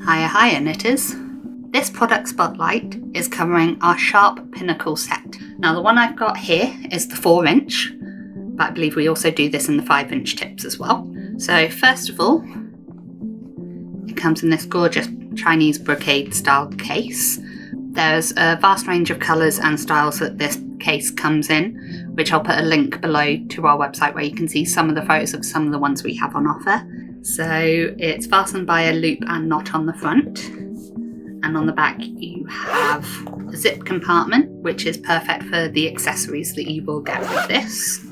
HiyaHiya knitters. This product spotlight is covering our Sharp Pinnacle Set. Now the one I've got here is the 4-inch, but I believe we also do this in the 5-inch tips as well. So first of all, it comes in this gorgeous Chinese brocade style case. There's a vast range of colours and styles that this case comes in, which I'll put a link below to our website where you can see some of the photos of some of the ones we have on offer. So it's fastened by a loop and knot on the front, and on the back you have a zip compartment, which is perfect for the accessories that you will get with this.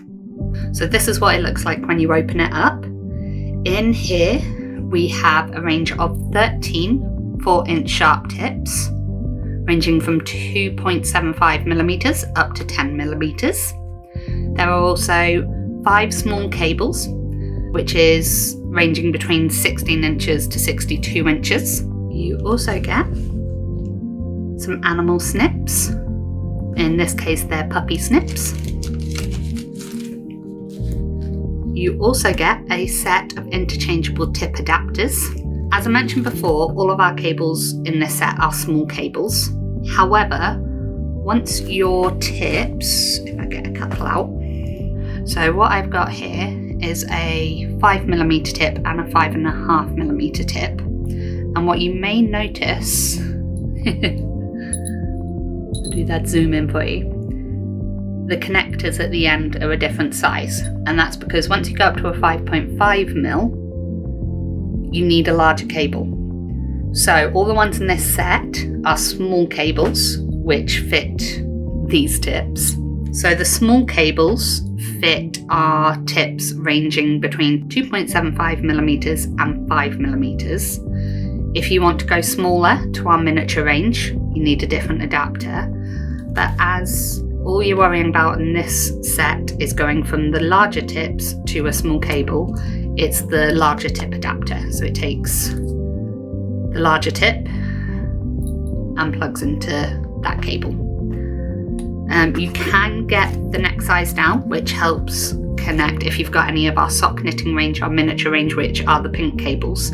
So this is what it looks like when you open it up. In here we have a range of 13 4-inch sharp tips, ranging from 2.75mm up to 10mm. There are also 5 small cables, which is ranging between 16 inches to 62 inches. You also get some animal snips. In this case, they're puppy snips. You also get a set of interchangeable tip adapters. As I mentioned before, all of our cables in this set are small cables. However, once your tips, if I get a couple out, so what I've got here is a 5mm tip and a 5.5mm tip. And what you may notice, I'll do that zoom in for you, the connectors at the end are a different size. And that's because once you go up to a 5.5mm, you need a larger cable. So all the ones in this set are small cables, which fit these tips. So the small cables fit our tips ranging between 2.75mm and 5mm. If you want to go smaller to our miniature range, you need a different adapter. But as all you're worrying about in this set is going from the larger tips to a small cable, it's the larger tip adapter. So it takes the larger tip and plugs into that cable. You can get the neck size down, which helps connect if you've got any of our sock knitting range, our miniature range, which are the pink cables.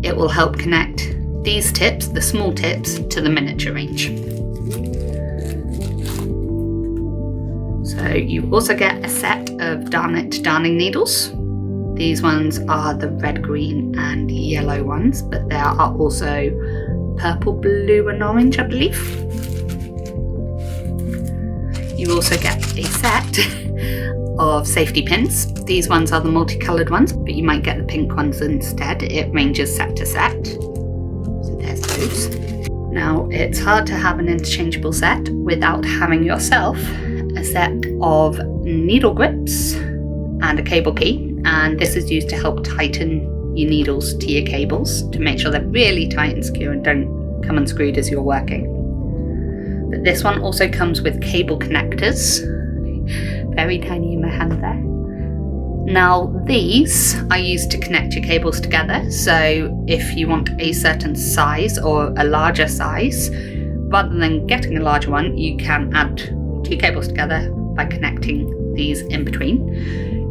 It will help connect these tips, the small tips, to the miniature range. So you also get a set of Darnit darning needles. These ones are the red, green and yellow ones, but there are also purple, blue and orange, I believe. You also get a set of safety pins. These ones are the multicoloured ones, but you might get the pink ones instead. It ranges set to set. So there's those. Now, it's hard to have an interchangeable set without having yourself a set of needle grips and a cable key. And this is used to help tighten your needles to your cables to make sure they're really tight and secure and don't come unscrewed as you're working. But this one also comes with cable connectors, very tiny in my hand there. Now these are used to connect your cables together, so if you want a certain size or a larger size, rather than getting a larger one, you can add 2 cables together by connecting these in between.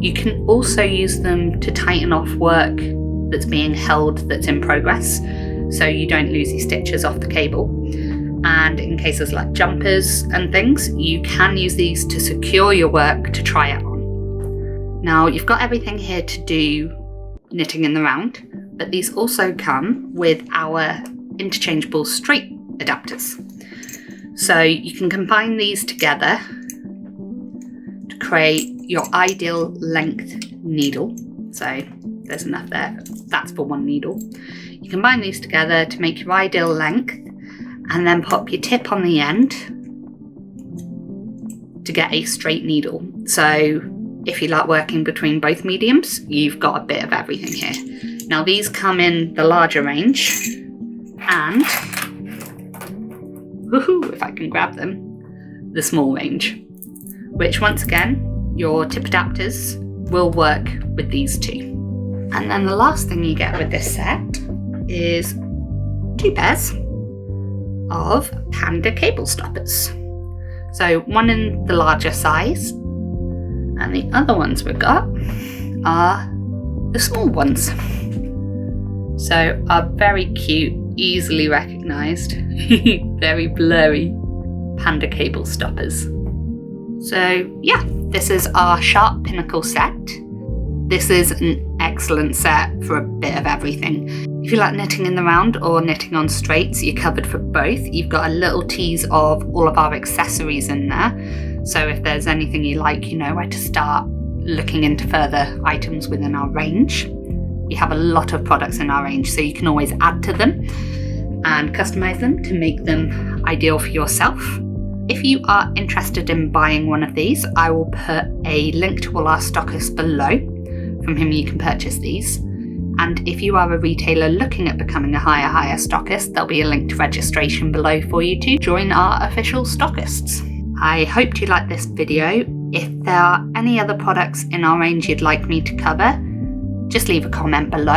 You can also use them to tighten off work that's being held that's in progress, so you don't lose your stitches off the cable. And in cases like jumpers and things, you can use these to secure your work to try it on. Now you've got everything here to do knitting in the round, but these also come with our interchangeable straight adapters. So you can combine these together to create your ideal length needle. So there's enough there, that's for one needle. You combine these together to make your ideal length, and then pop your tip on the end to get a straight needle. So if you like working between both mediums, you've got a bit of everything here. Now these come in the larger range and, woohoo, if I can grab them, the small range, which once again, your tip adapters will work with these two. And then the last thing you get with this set is 2 pairs of panda cable stoppers. So one in the larger size, and the other ones we've got are the small ones. So our very cute, easily recognised, very blurry panda cable stoppers. So yeah, this is our Sharp Pinnacle Set. This is an excellent set for a bit of everything. If you like knitting in the round or knitting on straights, you're covered for both. You've got a little tease of all of our accessories in there. So if there's anything you like, you know where to start looking into further items within our range. We have a lot of products in our range, so you can always add to them and customize them to make them ideal for yourself. If you are interested in buying one of these, I will put a link to all our stockists below from whom you can purchase these. And if you are a retailer looking at becoming a HiyaHiya stockist, there'll be a link to registration below for you to join our official stockists. I hope you liked this video. If there are any other products in our range you'd like me to cover, just leave a comment below.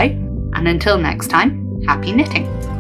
And until next time, happy knitting!